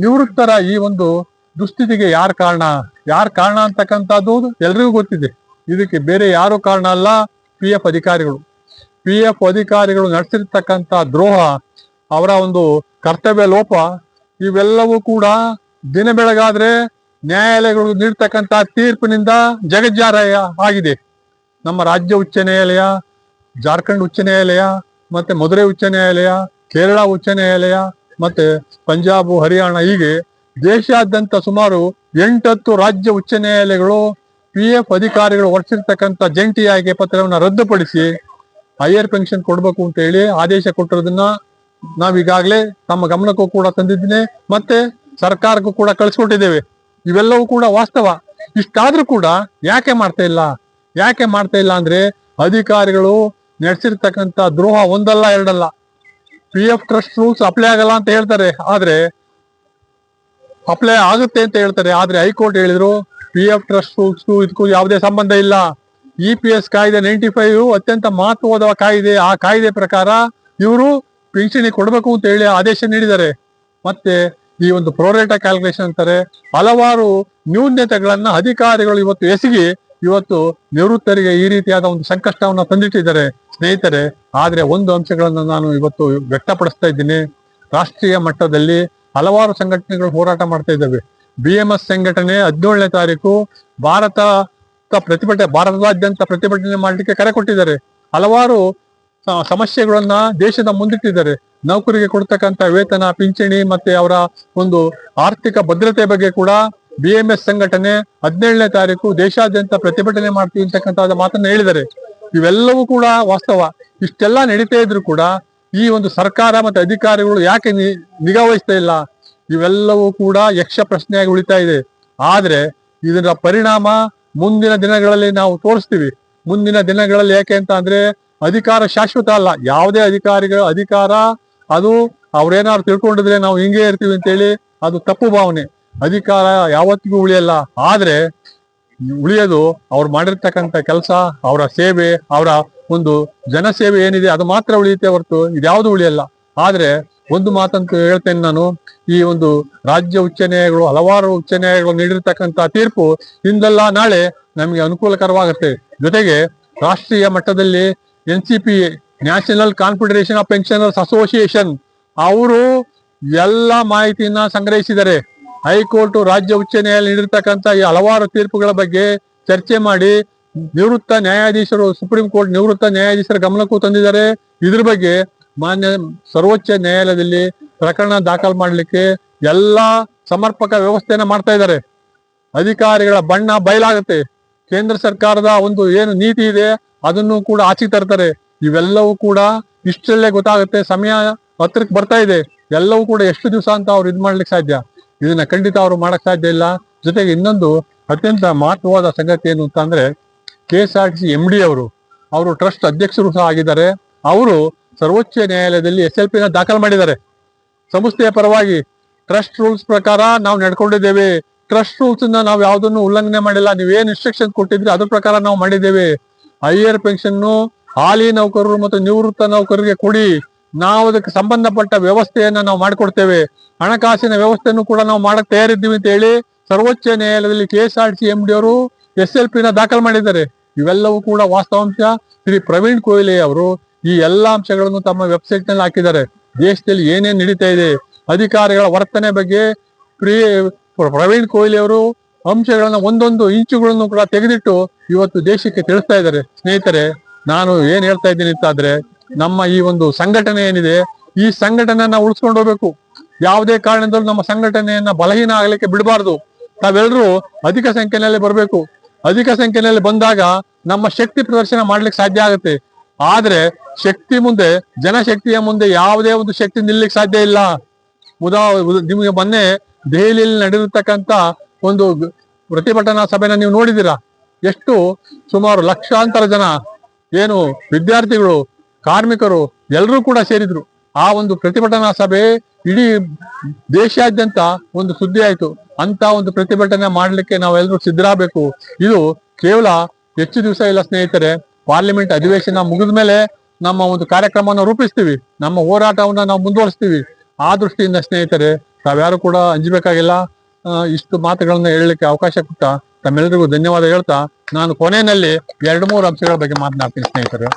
ನಿವೃತ್ತರ ಈ ಒಂದು ದುಸ್ಥಿತಿಗೆ ಯಾರು ಕಾರಣ ಅಂತಕ್ಕಂಥದ್ದು ಎಲ್ರಿಗೂ ಗೊತ್ತಿದೆ. ಇದಕ್ಕೆ ಬೇರೆ ಯಾರು ಕಾರಣ ಅಲ್ಲ, ಪಿ ಎಫ್ ಅಧಿಕಾರಿಗಳು ನಡೆಸಿರ್ತಕ್ಕಂಥ ದ್ರೋಹ, ಅವರ ಒಂದು ಕರ್ತವ್ಯ ಲೋಪ, ಇವೆಲ್ಲವೂ ಕೂಡ ದಿನ ಬೆಳಗಾದ್ರೆ ನ್ಯಾಯಾಲಯಗಳು ನೀಡ್ತಕ್ಕಂಥ ತೀರ್ಪಿನಿಂದ ಜಗಜ್ಜಾರಾಯ ಆಗಿದೆ. ನಮ್ಮ ರಾಜ್ಯ ಉಚ್ಚ ನ್ಯಾಯಾಲಯ, ಜಾರ್ಖಂಡ್ ಉಚ್ಚ ನ್ಯಾಯಾಲಯ, ಮತ್ತೆ ಮಧುರೈ ಉಚ್ಚ ನ್ಯಾಯಾಲಯ, ಕೇರಳ ಉಚ್ಚ ನ್ಯಾಯಾಲಯ, ಮತ್ತೆ ಪಂಜಾಬ್, ಹರಿಯಾಣ, ಹೀಗೆ ದೇಶಾದ್ಯಂತ ಸುಮಾರು 8 ರಾಜ್ಯ ಉಚ್ಚ ನ್ಯಾಯಾಲಯಗಳು ಪಿ ಎಫ್ ಅಧಿಕಾರಿಗಳು ಹೊರಡಿಸಿರ್ತಕ್ಕಂಥ ಜಂಟಿ ಆಯ್ಕೆ ಪತ್ರವನ್ನು ರದ್ದುಪಡಿಸಿ ಹೈಯರ್ ಪೆನ್ಷನ್ ಕೊಡ್ಬೇಕು ಅಂತ ಹೇಳಿ ಆದೇಶ ಕೊಟ್ಟಿರೋದನ್ನ ನಾವೀಗಾಗಲೇ ತಮ್ಮ ಗಮನಕ್ಕೂ ಕೂಡ ತಂದಿದ್ದೀನಿ, ಮತ್ತೆ ಸರ್ಕಾರಕ್ಕೂ ಕೂಡ ಕಳಿಸ್ಕೊಟ್ಟಿದ್ದೇವೆ. ಇವೆಲ್ಲವೂ ಕೂಡ ವಾಸ್ತವ. ಇಷ್ಟಾದ್ರೂ ಕೂಡ ಯಾಕೆ ಮಾಡ್ತಾ ಇಲ್ಲ ಅಂದ್ರೆ ಅಧಿಕಾರಿಗಳು ನಡೆಸಿರ್ತಕ್ಕಂಥ ದ್ರೋಹ ಒಂದಲ್ಲ ಎರಡಲ್ಲ. P F trust rules apply ಆಗಲ್ಲ ಅಂತ ಹೇಳ್ತಾರೆ, ಅಪ್ಲೈ ಆಗುತ್ತೆ ಅಂತ ಹೇಳ್ತಾರೆ. ಆದ್ರೆ ಹೈಕೋರ್ಟ್ ಹೇಳಿದ್ರು ಪಿ ಎಫ್ ಟ್ರಸ್ಟ್ ರೂಲ್ಸ್ ಇದಕ್ಕೂ ಯಾವುದೇ ಸಂಬಂಧ ಇಲ್ಲ. EPS ಕಾಯ್ದೆ 95 ಅತ್ಯಂತ ಮಹತ್ವದ ಕಾಯ್ದೆ. ಆ ಕಾಯ್ದೆ ಪ್ರಕಾರ ಇವರು ಪಿಂಚಣಿ ಕೊಡಬೇಕು ಅಂತ ಹೇಳಿ ಆದೇಶ ನೀಡಿದ್ದಾರೆ. ಮತ್ತೆ ಈ ಒಂದು ಪ್ರೋರೇಟಾ ಕ್ಯಾಲ್ಕುಲೇಷನ್ ಅಂತಾರೆ, ಹಲವಾರು ನ್ಯೂನ್ಯತೆಗಳನ್ನ ಅಧಿಕಾರಿಗಳು ಇವತ್ತು ಎಸಗಿ ನಿವೃತ್ತರಿಗೆ ಈ ರೀತಿಯಾದ ಒಂದು ಸಂಕಷ್ಟವನ್ನ ತಂದಿಟ್ಟಿದ್ದಾರೆ ಸ್ನೇಹಿತರೆ. ಆದ್ರೆ ಒಂದು ಅಂಶಗಳನ್ನ ನಾನು ಇವತ್ತು ವ್ಯಕ್ತಪಡಿಸ್ತಾ ಇದ್ದೀನಿ. ರಾಷ್ಟ್ರೀಯ ಮಟ್ಟದಲ್ಲಿ ಹಲವಾರು ಸಂಘಟನೆಗಳು ಹೋರಾಟ ಮಾಡ್ತಾ ಇದ್ದಾವೆ. BMS ಸಂಘಟನೆ 17ನೇ ತಾರೀಕು ಭಾರತದಾದ್ಯಂತ ಪ್ರತಿಭಟನೆ ಮಾಡಲಿಕ್ಕೆ ಕರೆ ಕೊಟ್ಟಿದ್ದಾರೆ. ಹಲವಾರು ಸಮಸ್ಯೆಗಳನ್ನ ದೇಶದ ಮುಂದಿಟ್ಟಿದ್ದಾರೆ. ನೌಕರಿಗೆ ಕೊಡ್ತಕ್ಕಂಥ ವೇತನ, ಪಿಂಚಣಿ, ಮತ್ತೆ ಅವರ ಒಂದು ಆರ್ಥಿಕ ಭದ್ರತೆ ಬಗ್ಗೆ ಕೂಡ BMS ಸಂಘಟನೆ 17ನೇ ತಾರೀಕು ದೇಶಾದ್ಯಂತ ಪ್ರತಿಭಟನೆ ಮಾಡ್ತೀವಿ ಅಂತಕ್ಕಂಥ ಮಾತನ್ನ ಹೇಳಿದ್ದಾರೆ. ಇವೆಲ್ಲವೂ ಕೂಡ ವಾಸ್ತವ. ಇಷ್ಟೆಲ್ಲ ನಡೀತಾ ಇದ್ರು ಕೂಡ ಈ ಒಂದು ಸರ್ಕಾರ ಮತ್ತೆ ಅಧಿಕಾರಿಗಳು ಯಾಕೆ ನಿಗಾ ವಹಿಸ್ತಾ ಇಲ್ಲ? ಇವೆಲ್ಲವೂ ಕೂಡ ಯಕ್ಷ ಪ್ರಶ್ನೆಯಾಗಿ ಉಳಿತಾ ಇದೆ. ಆದ್ರೆ ಇದರ ಪರಿಣಾಮ ಮುಂದಿನ ದಿನಗಳಲ್ಲಿ ನಾವು ತೋರಿಸ್ತೀವಿ. ಮುಂದಿನ ದಿನಗಳಲ್ಲಿ ಯಾಕೆ ಅಂತ ಅಂದ್ರೆ ಅಧಿಕಾರ ಶಾಶ್ವತ ಅಲ್ಲ. ಯಾವುದೇ ಅಧಿಕಾರ ಅದು ಅವ್ರೇನಾದ್ರು ತಿಳ್ಕೊಂಡಿದ್ರೆ ನಾವು ಹಿಂಗೆ ಇರ್ತೀವಿ ಅಂತೇಳಿ ಅದು ತಪ್ಪು ಭಾವನೆ. ಅಧಿಕಾರ ಯಾವತ್ತಿಗೂ ಉಳಿಯಲ್ಲ. ಆದ್ರೆ ಉಳಿಯೋದು ಅವ್ರು ಮಾಡಿರ್ತಕ್ಕಂಥ ಕೆಲಸ, ಅವರ ಸೇವೆ, ಅವರ ಒಂದು ಜನಸೇವೆ ಏನಿದೆ ಅದು ಮಾತ್ರ ಉಳಿಯುತ್ತೆ ಹೊರತು ಇದ್ಯಾವುದು ಉಳಿಯಲ್ಲ. ಆದ್ರೆ ಒಂದು ಮಾತಂತೂ ಹೇಳ್ತೇನೆ ನಾನು, ಈ ಒಂದು ರಾಜ್ಯ ಉಚ್ಚ ನ್ಯಾಯಾಲಯಗಳು, ಹಲವಾರು ಉಚ್ಚ ನ್ಯಾಯಾಲಯಗಳು ನೀಡಿರ್ತಕ್ಕಂಥ ತೀರ್ಪು ಇಂದಲ್ಲ ನಾಳೆ ನಮಗೆ ಅನುಕೂಲಕರವಾಗುತ್ತೆ. ಜೊತೆಗೆ ರಾಷ್ಟ್ರೀಯ ಮಟ್ಟದಲ್ಲಿ NCPA, national confederation of pensioners association, ಅವರು ಎಲ್ಲ ಮಾಹಿತಿಯನ್ನ ಸಂಗ್ರಹಿಸಿದ್ದಾರೆ. ಹೈಕೋರ್ಟ್, ರಾಜ್ಯ ಉಚ್ಚ ನ್ಯಾಯಾಲಯ ನೀಡಿರ್ತಕ್ಕಂಥ ಈ ಹಲವಾರು ತೀರ್ಪುಗಳ ಬಗ್ಗೆ ಚರ್ಚೆ ಮಾಡಿ ನಿವೃತ್ತ ನ್ಯಾಯಾಧೀಶರು, ಸುಪ್ರೀಂ ಕೋರ್ಟ್ ನಿವೃತ್ತ ನ್ಯಾಯಾಧೀಶರ ಗಮನಕ್ಕೂ ತಂದಿದ್ದಾರೆ. ಇದ್ರ ಬಗ್ಗೆ ಮಾನ್ಯ ಸರ್ವೋಚ್ಚ ನ್ಯಾಯಾಲಯದಲ್ಲಿ ಪ್ರಕರಣ ದಾಖಲು ಮಾಡಲಿಕ್ಕೆ ಎಲ್ಲಾ ಸಮರ್ಪಕ ವ್ಯವಸ್ಥೆಯನ್ನ ಮಾಡ್ತಾ ಇದ್ದಾರೆ. ಅಧಿಕಾರಿಗಳ ಬಣ್ಣ ಬಯಲಾಗುತ್ತೆ. ಕೇಂದ್ರ ಸರ್ಕಾರದ ಒಂದು ಏನು ನೀತಿ ಇದೆ ಅದನ್ನು ಕೂಡ ಆಚೆ ತರ್ತಾರೆ. ಇವೆಲ್ಲವೂ ಕೂಡ ಇಷ್ಟರಲ್ಲೇ ಗೊತ್ತಾಗುತ್ತೆ. ಸಮಯ ಹತ್ರಕ್ಕೆ ಬರ್ತಾ ಇದೆ. ಎಲ್ಲವೂ ಕೂಡ ಎಷ್ಟು ದಿವಸ ಅಂತ ಅವ್ರು ಮಾಡ್ಲಿಕ್ಕೆ ಸಾಧ್ಯ? ಇದನ್ನ ಖಂಡಿತ ಅವ್ರು ಮಾಡಕ್ ಸಾಧ್ಯ ಇಲ್ಲ. ಜೊತೆಗೆ ಇನ್ನೊಂದು ಅತ್ಯಂತ ಮಹತ್ವವಾದ ಸಂಗತಿ ಏನು ಅಂತ ಅಂದ್ರೆ, KSRTC MD ಅವರು ಟ್ರಸ್ಟ್ ಅಧ್ಯಕ್ಷರು ಸಹ ಆಗಿದ್ದಾರೆ. ಅವರು ಸರ್ವೋಚ್ಚ ನ್ಯಾಯಾಲಯದಲ್ಲಿ SLP ದಾಖಲು ಮಾಡಿದ್ದಾರೆ. ಸಂಸ್ಥೆಯ ಪರವಾಗಿ ಟ್ರಸ್ಟ್ ರೂಲ್ಸ್ ಪ್ರಕಾರ ನಾವು ನಡ್ಕೊಂಡಿದ್ದೇವೆ. ಟ್ರಸ್ಟ್ ರೂಲ್ಸ್ ನಾವು ಯಾವುದನ್ನು ಉಲ್ಲಂಘನೆ ಮಾಡಿಲ್ಲ. ನೀವೇನು ಇನ್ಸ್ಟ್ರಕ್ಷನ್ ಕೊಟ್ಟಿದ್ರಿ ಅದ್ರ ಪ್ರಕಾರ ನಾವು ಮಾಡಿದ್ದೇವೆ. ಹೈಯರ್ ಪೆನ್ಷನ್ ಹಾಲಿ ನೌಕರರು ಮತ್ತು ನಿವೃತ್ತ ನೌಕರರಿಗೆ ಕೊಡಿ. ನಾವು ಅದಕ್ಕೆ ಸಂಬಂಧಪಟ್ಟ ವ್ಯವಸ್ಥೆಯನ್ನ ನಾವು ಮಾಡಿಕೊಡ್ತೇವೆ. ಹಣಕಾಸಿನ ವ್ಯವಸ್ಥೆಯನ್ನು ಕೂಡ ನಾವು ಮಾಡಕ್ ತಯಾರಿದ್ದೀವಿ ಅಂತ ಹೇಳಿ ಸರ್ವೋಚ್ಚ ನ್ಯಾಯಾಲಯದಲ್ಲಿ KSRTC MD ಅವರು SLP ದಾಖಲು ಮಾಡಿದ್ದಾರೆ. ಇವೆಲ್ಲವೂ ಕೂಡ ವಾಸ್ತವಾಂಶ. ಶ್ರೀ ಪ್ರವೀಣ್ ಕೊಹ್ಲಿ ಅವರು ಈ ಎಲ್ಲಾ ಅಂಶಗಳನ್ನು ತಮ್ಮ ವೆಬ್ಸೈಟ್ ನಲ್ಲಿ ಹಾಕಿದ್ದಾರೆ. ದೇಶದಲ್ಲಿ ಏನೇನ್ ನಡೀತಾ ಇದೆ, ಅಧಿಕಾರಿಗಳ ವರ್ತನೆ ಬಗ್ಗೆ ಪ್ರವೀಣ್ ಕೊಹ್ಲಿ ಅವರು ಅಂಶಗಳನ್ನ ಒಂದೊಂದು ಇಂಚುಗಳನ್ನು ಕೂಡ ತೆಗೆದಿಟ್ಟು ಇವತ್ತು ದೇಶಕ್ಕೆ ತಿಳಿಸ್ತಾ ಇದ್ದಾರೆ. ಸ್ನೇಹಿತರೆ, ನಾನು ಏನ್ ಹೇಳ್ತಾ ಇದ್ದೀನಿ ಅಂತಾದ್ರೆ, ನಮ್ಮ ಈ ಒಂದು ಸಂಘಟನೆ ಏನಿದೆ, ಈ ಸಂಘಟನೆಯನ್ನ ಉಳಿಸ್ಕೊಂಡು ಹೋಗ್ಬೇಕು. ಯಾವುದೇ ಕಾರಣದಲ್ಲೂ ನಮ್ಮ ಸಂಘಟನೆಯನ್ನ ಬಲಹೀನ ಆಗ್ಲಿಕ್ಕೆ ಬಿಡಬಾರ್ದು. ತಾವೆಲ್ಲರೂ ಅಧಿಕ ಸಂಖ್ಯೆಯಲ್ಲಿ ಬರಬೇಕು. ಅಧಿಕ ಸಂಖ್ಯೆಯಲ್ಲಿ ಬಂದಾಗ ನಮ್ಮ ಶಕ್ತಿ ಪ್ರದರ್ಶನ ಮಾಡ್ಲಿಕ್ಕೆ ಸಾಧ್ಯ ಆಗುತ್ತೆ. ಆದ್ರೆ ಶಕ್ತಿ ಮುಂದೆ, ಜನಶಕ್ತಿಯ ಮುಂದೆ ಯಾವುದೇ ಒಂದು ಶಕ್ತಿ ನಿಲ್ಲಕ್ಕೆ ಸಾಧ್ಯ ಇಲ್ಲ. ನಿಮಗೆ ಮೊನ್ನೆ ದೆಹಲಿಯಲ್ಲಿ ನಡೆದಿರ್ತಕ್ಕಂಥ ಒಂದು ಪ್ರತಿಭಟನಾ ಸಭೆನ ನೀವು ನೋಡಿದ್ದೀರಾ. ಎಷ್ಟು ಸುಮಾರು ಲಕ್ಷಾಂತರ ಜನ, ಏನು ವಿದ್ಯಾರ್ಥಿಗಳು, ಕಾರ್ಮಿಕರು ಎಲ್ಲರೂ ಕೂಡ ಸೇರಿದ್ರು. ಆ ಒಂದು ಪ್ರತಿಭಟನಾ ಸಭೆ ಇಡೀ ದೇಶಾದ್ಯಂತ ಒಂದು ಸುದ್ದಿ ಆಯ್ತು. ಅಂತ ಒಂದು ಪ್ರತಿಭಟನೆ ಮಾಡ್ಲಿಕ್ಕೆ ನಾವೆಲ್ಲರೂ ಸಿದ್ಧರಾಗಬೇಕು. ಇದು ಕೇವಲ ಹೆಚ್ಚು ದಿವಸ ಇಲ್ಲ ಸ್ನೇಹಿತರೆ. ಪಾರ್ಲಿಮೆಂಟ್ ಅಧಿವೇಶನ ಮುಗಿದ ಮೇಲೆ ನಮ್ಮ ಒಂದು ಕಾರ್ಯಕ್ರಮವನ್ನು ರೂಪಿಸ್ತೀವಿ. ನಮ್ಮ ಹೋರಾಟವನ್ನ ನಾವು ಮುಂದುವರಿಸ್ತೀವಿ. ಆ ದೃಷ್ಟಿಯಿಂದ ಸ್ನೇಹಿತರೆ, ತಾವ್ಯಾರು ಕೂಡ ಅಂಜಬೇಕಾಗಿಲ್ಲ. ಇಷ್ಟು ಮಾತುಗಳನ್ನ ಹೇಳಲಿಕ್ಕೆ ಅವಕಾಶ ಕೊಟ್ಟ ತಮ್ಮೆಲ್ಲರಿಗೂ ಧನ್ಯವಾದ ಹೇಳ್ತಾ ನಾನು ಕೊನೆಯಲ್ಲಿ 2-3 ಅಂಶಗಳ ಬಗ್ಗೆ ಮಾತನಾಡ್ತೀನಿ ಸ್ನೇಹಿತರು.